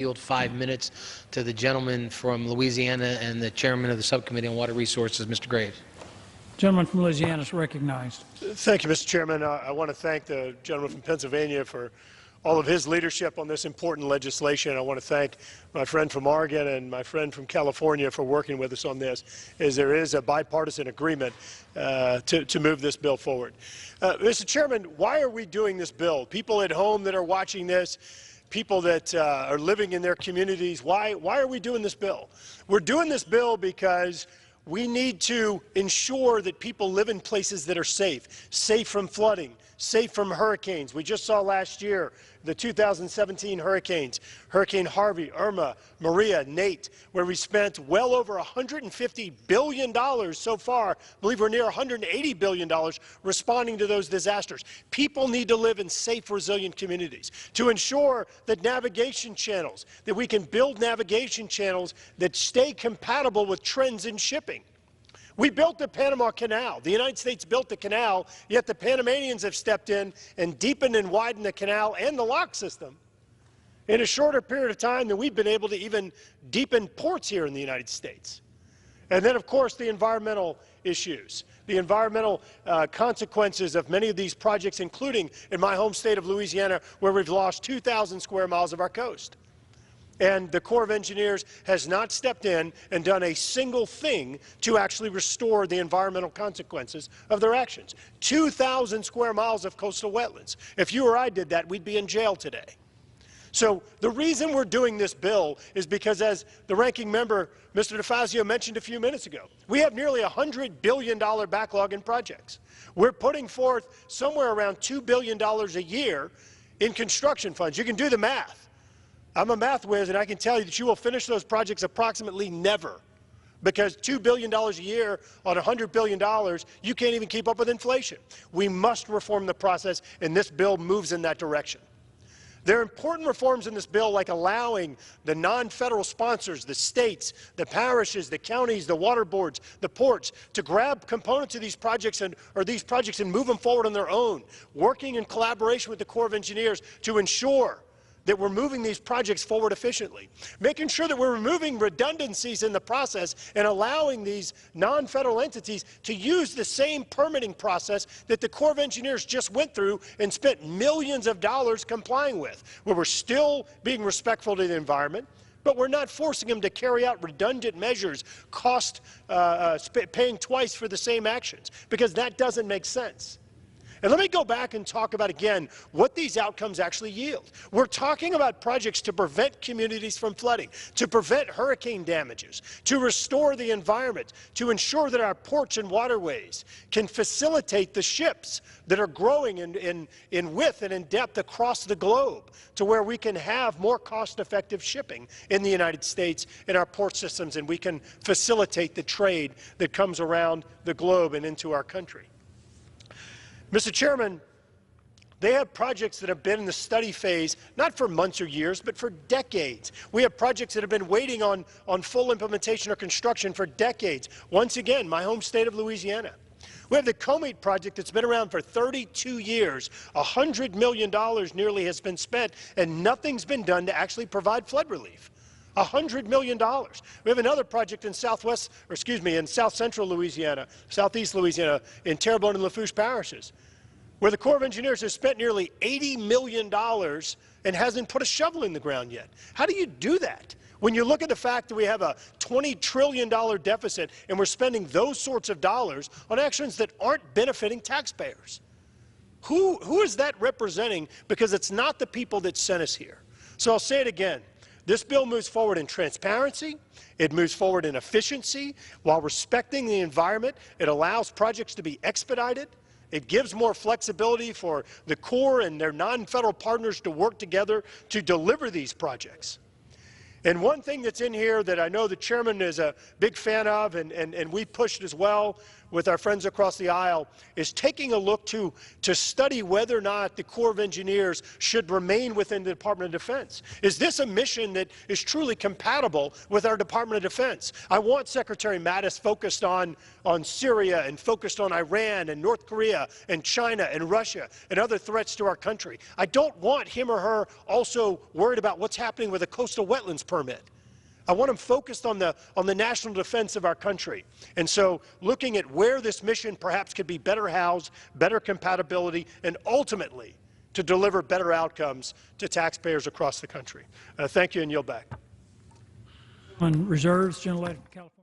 Yield 5 minutes to the gentleman from Louisiana and the chairman of the subcommittee on water resources, Mr. Graves. Gentleman from Louisiana is recognized. Thank you, Mr. Chairman. I want to thank the gentleman from Pennsylvania for all of his leadership on this important legislation. I want to thank my friend from Oregon and my friend from California for working with us on this, as there is a bipartisan agreement to move this bill forward. Mr. Chairman, why are we doing this bill? People at home that are watching this, people that are living in their communities, why are we doing this bill? We're doing this bill because we need to ensure that people live in places that are safe from flooding, safe from hurricanes. We just saw last year the 2017 hurricanes, Hurricane Harvey, Irma, Maria, Nate, where we spent well over $150 billion so far. I believe we're near $180 billion responding to those disasters. People need to live in safe, resilient communities. To ensure that navigation channels, that we can build navigation channels that stay compatible with trends in shipping. We built the Panama Canal. The United States built the canal, yet the Panamanians have stepped in and deepened and widened the canal and the lock system in a shorter period of time than we've been able to even deepen ports here in the United States. And then, of course, the environmental issues, the environmental consequences of many of these projects, including in my home state of Louisiana, where we've lost 2,000 square miles of our coast. And the Corps of Engineers has not stepped in and done a single thing to actually restore the environmental consequences of their actions. 2,000 square miles of coastal wetlands. If you or I did that, we'd be in jail today. So the reason we're doing this bill is because, as the ranking member, Mr. DeFazio, mentioned a few minutes ago, we have nearly a $100 billion backlog in projects. We're putting forth somewhere around $2 billion a year in construction funds. You can do the math. I'm a math whiz, and I can tell you that you will finish those projects approximately never, because $2 billion a year on $100 billion, you can't even keep up with inflation. We must reform the process, and this bill moves in that direction. There are important reforms in this bill, like allowing the non-federal sponsors, the states, the parishes, the counties, the water boards, the ports, to grab components of these projects and move them forward on their own, working in collaboration with the Corps of Engineers to ensure that we're moving these projects forward efficiently, making sure that we're removing redundancies in the process and allowing these non-federal entities to use the same permitting process that the Corps of Engineers just went through and spent millions of dollars complying with, where we're still being respectful to the environment, but we're not forcing them to carry out redundant measures, paying twice for the same actions, because that doesn't make sense. And let me go back and talk about, again, what these outcomes actually yield. We're talking about projects to prevent communities from flooding, to prevent hurricane damages, to restore the environment, to ensure that our ports and waterways can facilitate the ships that are growing in width and in depth across the globe, to where we can have more cost-effective shipping in the United States in our port systems, and we can facilitate the trade that comes around the globe and into our country. Mr. Chairman, they have projects that have been in the study phase, not for months or years, but for decades. We have projects that have been waiting on full implementation or construction for decades. Once again, my home state of Louisiana. We have the Comate project that's been around for 32 years. $100 million nearly has been spent, and nothing's been done to actually provide flood relief. $100 million. We have another project in in south central Louisiana, southeast Louisiana, in Terrebonne and Lafourche parishes, where the Corps of Engineers has spent nearly $80 million and hasn't put a shovel in the ground yet. How do you do that when you look at the fact that we have a $20 trillion deficit and we're spending those sorts of dollars on actions that aren't benefiting taxpayers? Who is that representing? Because it's not the people that sent us here. So I'll say it again. This bill moves forward in transparency, it moves forward in efficiency, while respecting the environment. It allows projects to be expedited. It gives more flexibility for the Corps and their non-federal partners to work together to deliver these projects. And one thing that's in here that I know the chairman is a big fan of, and we pushed as well, with our friends across the aisle is taking a look to study whether or not the Corps of Engineers should remain within the Department of Defense. Is this a mission that is truly compatible with our Department of Defense? I want Secretary Mattis focused on Syria and focused on Iran and North Korea and China and Russia and other threats to our country. I don't want him or her also worried about what's happening with a coastal wetlands permit. I want them focused on the national defense of our country. And so looking at where this mission perhaps could be better housed, better compatibility, and ultimately to deliver better outcomes to taxpayers across the country. Thank you, and yield back. On reserves, gentlelady from California.